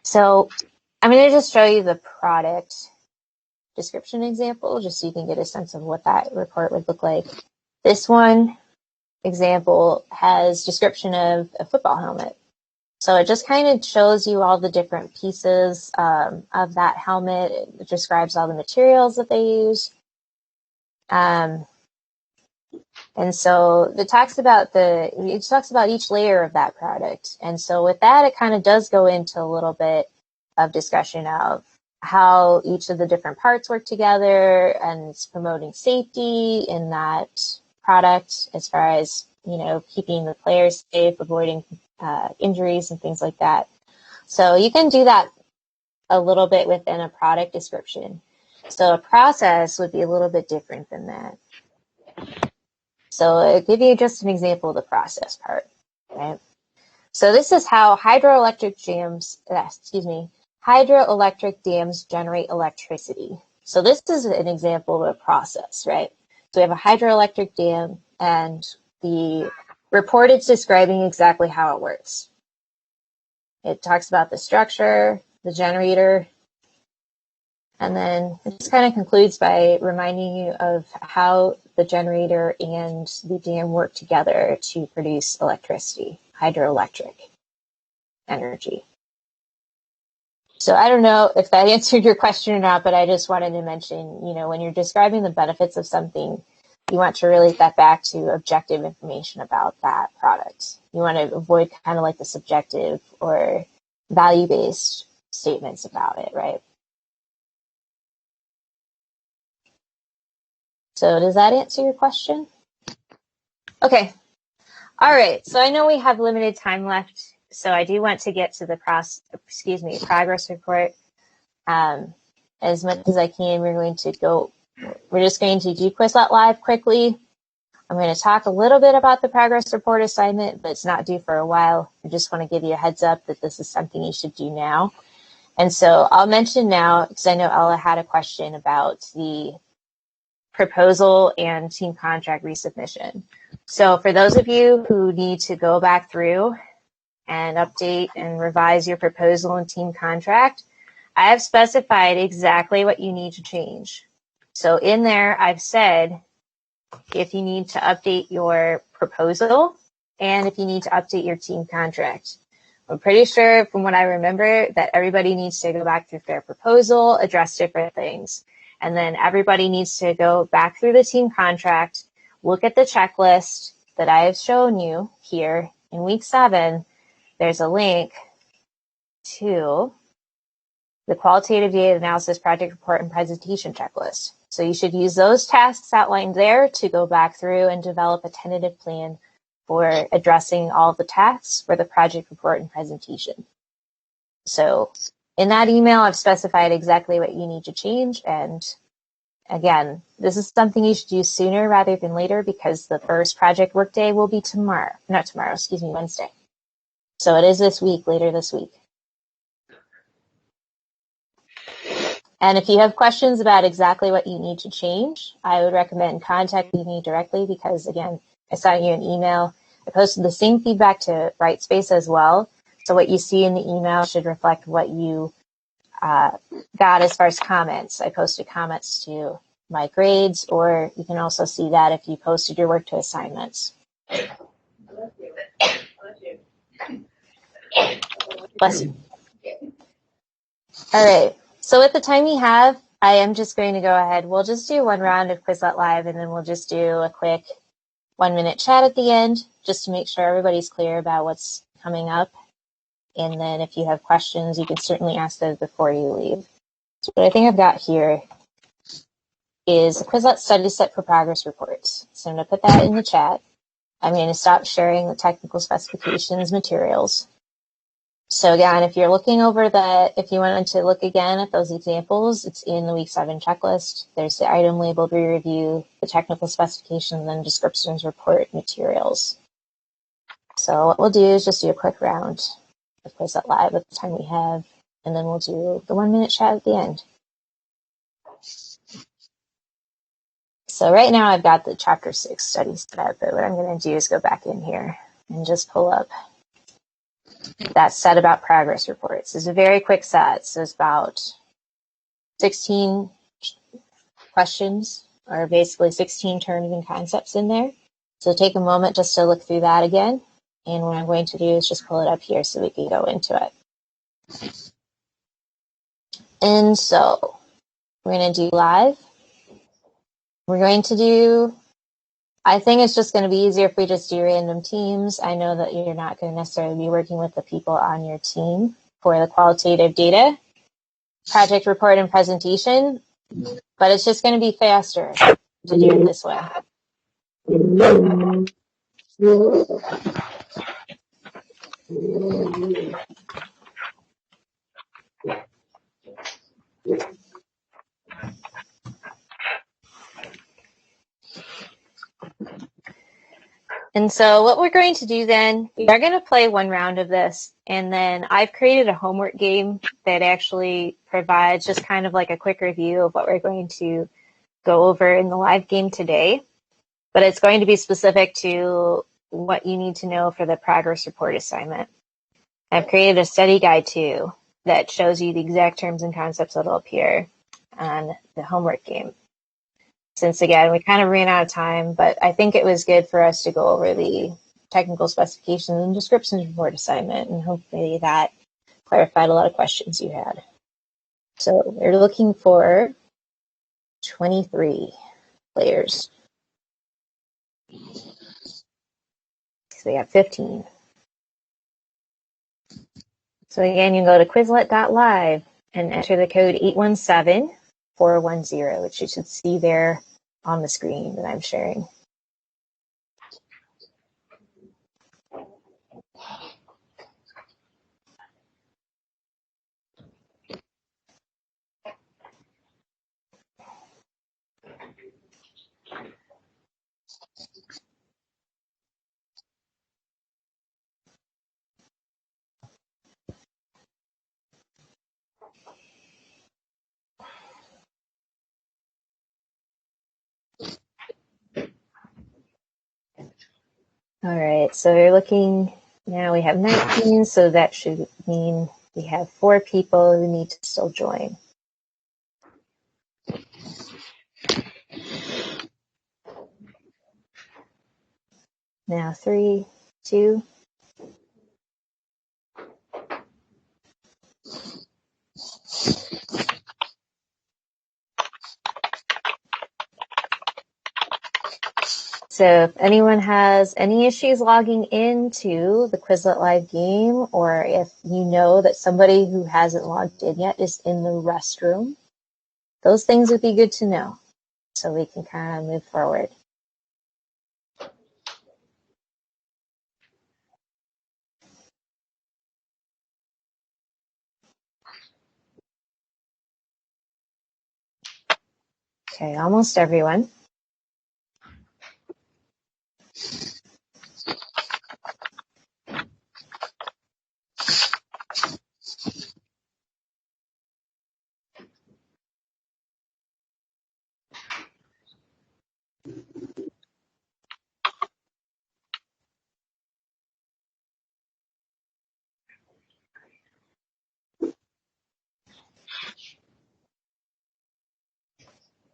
A: So I'm going to just show you the product description example, just so you can get a sense of what that report would look like. This one example has description of a football helmet. So it just kind of shows you all the different pieces of that helmet. It describes all the materials that they use. And so it talks about each layer of that product. And so with that, it kind of does go into a little bit of discussion of how each of the different parts work together, and it's promoting safety in that product as far as, keeping the players safe, avoiding injuries and things like that. So you can do that a little bit within a product description. So a process would be a little bit different than that. So I'll give you just an example of the process part, right? So this is how hydroelectric dams generate electricity. So this is an example of a process, right? So we have a hydroelectric dam, and the report is describing exactly how it works. It talks about the structure, the generator, and then it just kind of concludes by reminding you of how the generator and the dam work together to produce electricity, hydroelectric energy. So I don't know if that answered your question or not, but I just wanted to mention, when you're describing the benefits of something, you want to relate that back to objective information about that product. You want to avoid kind of like the subjective or value-based statements about it, right? So does that answer your question? Okay. All right. So I know we have limited time left, so I do want to get to the progress report as much as I can. We're just going to do Quizlet Live quickly. I'm going to talk a little bit about the progress report assignment, but it's not due for a while. I just want to give you a heads up that this is something you should do now. And so I'll mention now, because I know Ella had a question about the proposal and team contract resubmission. So for those of you who need to go back through and update and revise your proposal and team contract, I have specified exactly what you need to change. So in there, I've said if you need to update your proposal and if you need to update your team contract. I'm pretty sure from what I remember that everybody needs to go back through their proposal, address different things. And then everybody needs to go back through the team contract, look at the checklist that I have shown you here in week 7. There's a link to the qualitative data analysis project report and presentation checklist. So you should use those tasks outlined there to go back through and develop a tentative plan for addressing all the tasks for the project report and presentation. So in that email, I've specified exactly what you need to change. And again, this is something you should do sooner rather than later because the first project workday will be Wednesday. So it is this week, later this week. And if you have questions about exactly what you need to change, I would recommend contacting me directly because, again, I sent you an email. I posted the same feedback to Brightspace as well. So what you see in the email should reflect what you got as far as comments. I posted comments to my grades, or you can also see that if you posted your work to assignments. Bless you. All right. So with the time we have, I am just going to go ahead. We'll just do one round of Quizlet Live, and then we'll just do a quick 1-minute chat at the end, just to make sure everybody's clear about what's coming up. And then if you have questions, you can certainly ask those before you leave. So what I think I've got here is a Quizlet study set for progress reports. So I'm going to put that in the chat. I'm going to stop sharing the technical specifications materials. So again, if you're looking over if you wanted to look again at those examples, it's in the week 7 checklist. There's the item labeled re-review, the technical specifications, and then descriptions report materials. So what we'll do is just do a quick round of Quizlet Live with the time we have, and then we'll do the 1-minute chat at the end. So right now I've got the chapter 6 study set, but what I'm going to do is go back in here and just pull up that set about progress reports. It's a very quick set. So it's about 16 questions, or basically 16 terms and concepts in there. So take a moment just to look through that again. And what I'm going to do is just pull it up here so we can go into it. And so we're going to do live. We're going to do, I think it's just going to be easier if we just do random teams. I know that you're not going to necessarily be working with the people on your team for the qualitative data, project report, and presentation, but it's just going to be faster to do it this way. And so what we're going to do then, we are going to play one round of this, and then I've created a homework game that actually provides just kind of like a quick review of what we're going to go over in the live game today. But it's going to be specific to what you need to know for the progress report assignment. I've created a study guide too that shows you the exact terms and concepts that will appear on the homework game. Since again, we kind of ran out of time, but I think it was good for us to go over the technical specifications and descriptions report assignment, and hopefully that clarified a lot of questions you had. So we're looking for 23 players. So we have 15. So again, you can go to Quizlet.live and enter the code 817410, which you should see there on the screen that I'm sharing. All right, so you're looking, now we have 19, so that should mean we have 4 people who need to still join. Now 3, 2. So if anyone has any issues logging into the Quizlet Live game, or if you know that somebody who hasn't logged in yet is in the restroom, those things would be good to know so we can kind of move forward. Okay, almost everyone.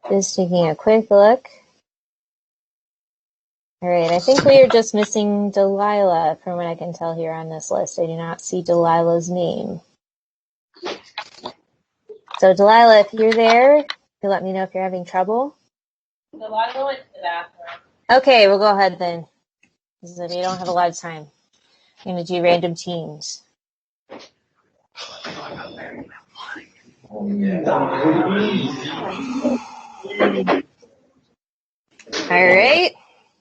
A: Just taking a quick look. All right, I think we are just missing Delilah from what I can tell here on this list. I do not see Delilah's name. So Delilah, if you're there, you let me know if you're having trouble.
C: Delilah went to the bathroom.
A: Okay, we'll go ahead then. Because we don't have a lot of time. I'm going to do random teams. All right.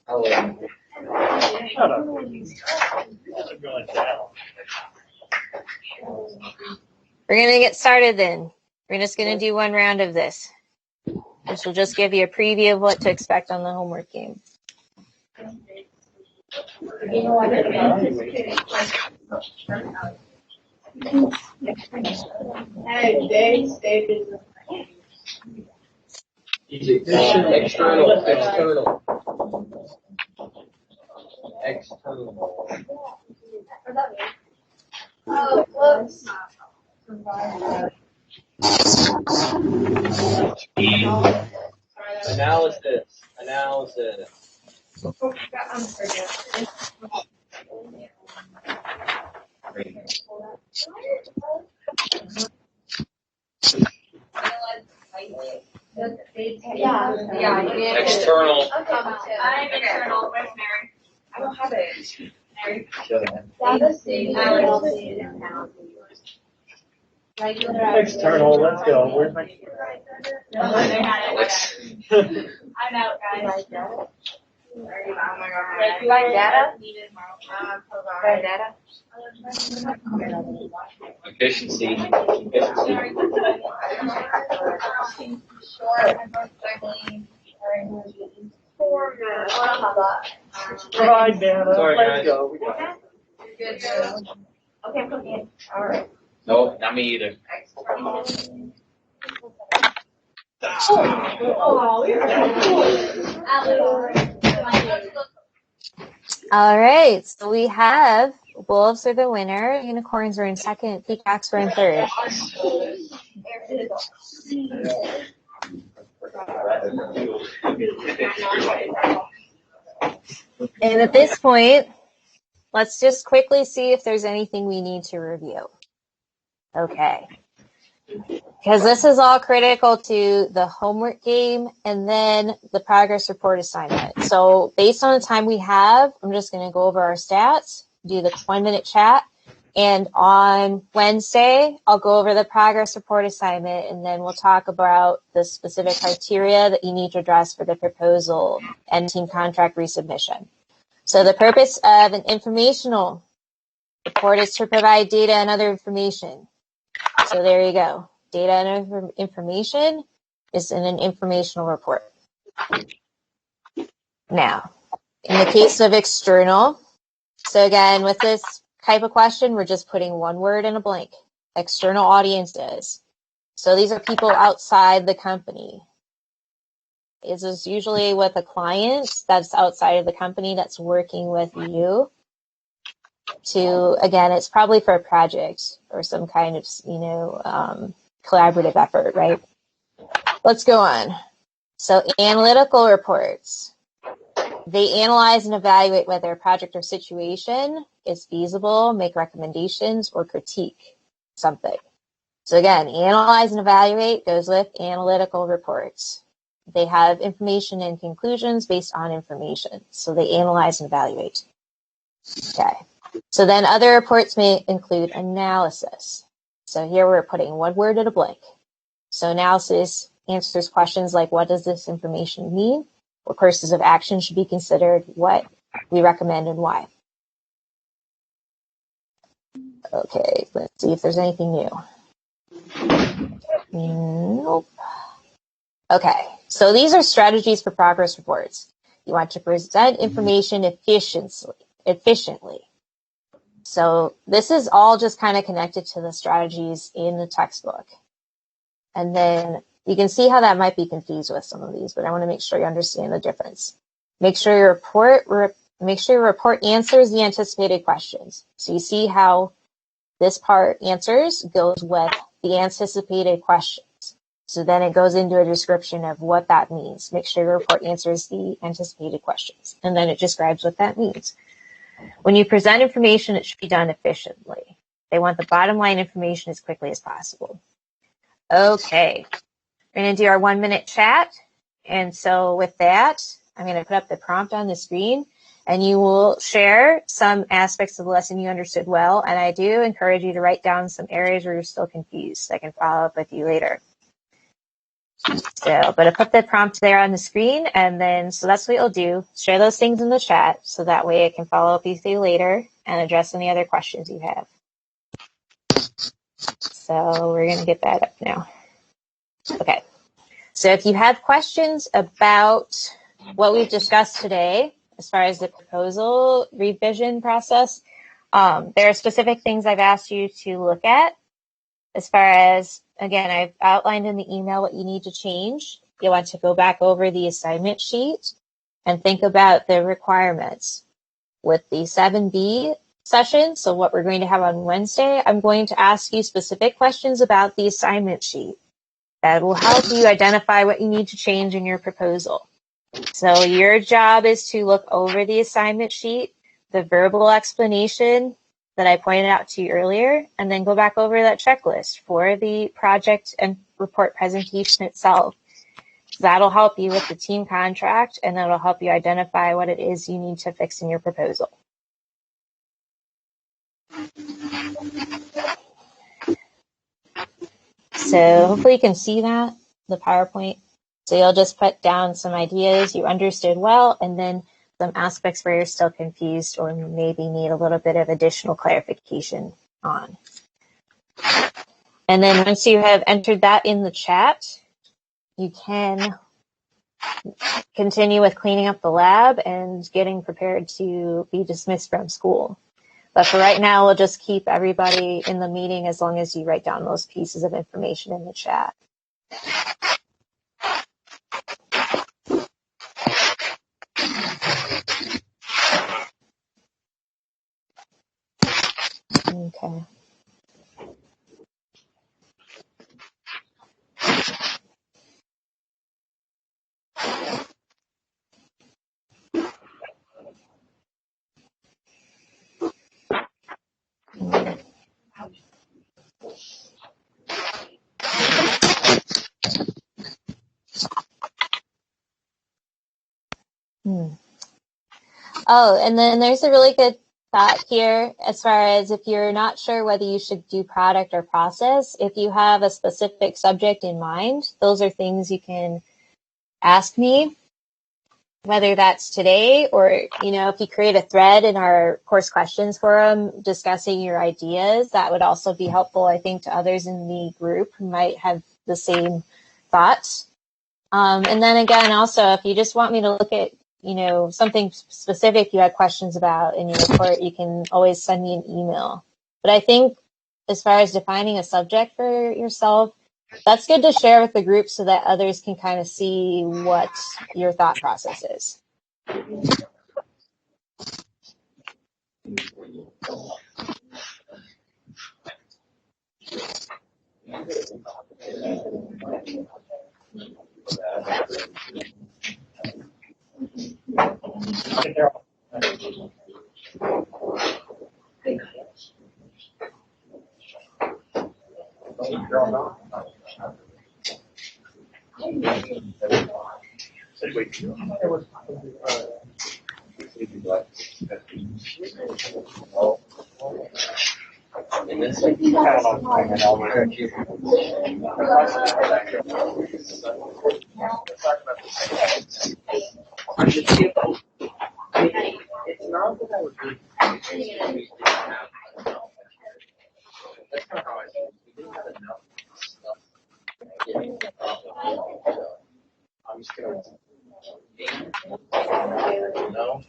A: We're going to get started then. We're just going to do one round of this. This will just give you a preview of what to expect on the homework game.
B: External.
C: Oh, whoops.
B: Analysis.
C: Yeah.
B: External.
C: I'm external. Where's Mary? I don't have it. Mary.
B: External, let's go. Where's my...
C: I'm out, guys. You like data? Data?
B: Efficiency.
D: Provide data.
B: Sorry,
D: Let's
B: guys.
D: go. We got it.
C: Good. Okay, I'm cooking. All right.
B: Nope, not me either.
A: All right, so we have wolves are the winner, unicorns are in second, peacocks are in third. And at this point, let's just quickly see if there's anything we need to review. Okay. Because this is all critical to the homework game and then the progress report assignment. So based on the time we have, I'm just going to go over our stats, do the 1-minute chat, and on Wednesday, I'll go over the progress report assignment, and then we'll talk about the specific criteria that you need to address for the proposal and team contract resubmission. So the purpose of an informational report is to provide data and other information. So there you go. Data and information is in an informational report. Now, in the case of external, so again, with this type of question, we're just putting one word in a blank. External audiences. So these are people outside the company. This is usually with a client that's outside of the company that's working with you to, again, it's probably for a project or some kind of, collaborative effort, right? Let's go on. So analytical reports. They analyze and evaluate whether a project or situation is feasible, make recommendations, or critique something. So again, analyze and evaluate goes with analytical reports. They have information and conclusions based on information. So they analyze and evaluate. Okay. So then other reports may include analysis. So here we're putting one word in a blank. So analysis answers questions like, what does this information mean? What courses of action should be considered? What we recommend and why? Okay, let's see if there's anything new. Nope. Okay, so these are strategies for progress reports. You want to present information efficiently. So this is all just kind of connected to the strategies in the textbook. And then you can see how that might be confused with some of these, but I want to make sure you understand the difference. Make sure your report answers the anticipated questions. So you see how this part answers goes with the anticipated questions. So then it goes into a description of what that means. Make sure your report answers the anticipated questions. And then it describes what that means. When you present information, it should be done efficiently. They want the bottom line information as quickly as possible. Okay. We're going to do our 1 minute chat. And so with that, I'm going to put up the prompt on the screen and you will share some aspects of the lesson you understood well. And I do encourage you to write down some areas where you're still confused so I can follow up with you later. So, but I put the prompt there on the screen and then, so that's what you'll do. Share those things in the chat so that way I can follow up with you later and address any other questions you have. So we're going to get that up now. Okay. So if you have questions about what we've discussed today, as far as the proposal revision process, there are specific things I've asked you to look at. As far as, again, I've outlined in the email what you need to change. You want to go back over the assignment sheet and think about the requirements. With the 7B session, so what we're going to have on Wednesday, I'm going to ask you specific questions about the assignment sheet. That will help you identify what you need to change in your proposal. So your job is to look over the assignment sheet, the verbal explanation that I pointed out to you earlier, and then go back over that checklist for the project and report presentation itself. That'll help you with the team contract, and that'll help you identify what it is you need to fix in your proposal. So hopefully you can see that, the PowerPoint. So you'll just put down some ideas you understood well, and then some aspects where you're still confused or maybe need a little bit of additional clarification on. And then once you have entered that in the chat, you can continue with cleaning up the lab and getting prepared to be dismissed from school. But for right now, we'll just keep everybody in the meeting as long as you write down those pieces of information in the chat. Okay. Oh, and then there's a really good thought here as far as if you're not sure whether you should do product or process, if you have a specific subject in mind, those are things you can ask me, whether that's today or, if you create a thread in our course questions forum discussing your ideas, that would also be helpful, I think, to others in the group who might have the same thoughts. And then again, also, if you just want me to look at something specific you had questions about in your report, you can always send me an email. But I think as far as defining a subject for yourself, That's good to share with the group so that others can kind of see what your thought process is.
B: It's not that I was really that's kind of how I feel. We didn't have enough stuff. I'm just gonna no.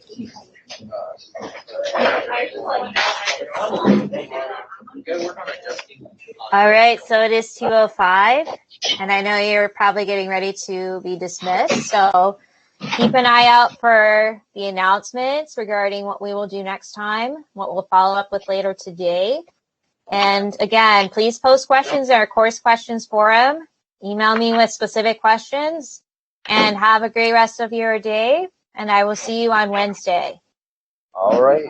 A: All right, so it is 2:05, and I know you're probably getting ready to be dismissed, so keep an eye out for the announcements regarding what we will do next time, what we'll follow up with later today. And again, please post questions in our course questions forum. Email me with specific questions, and have a great rest of your day, and I will see you on Wednesday.
B: All right.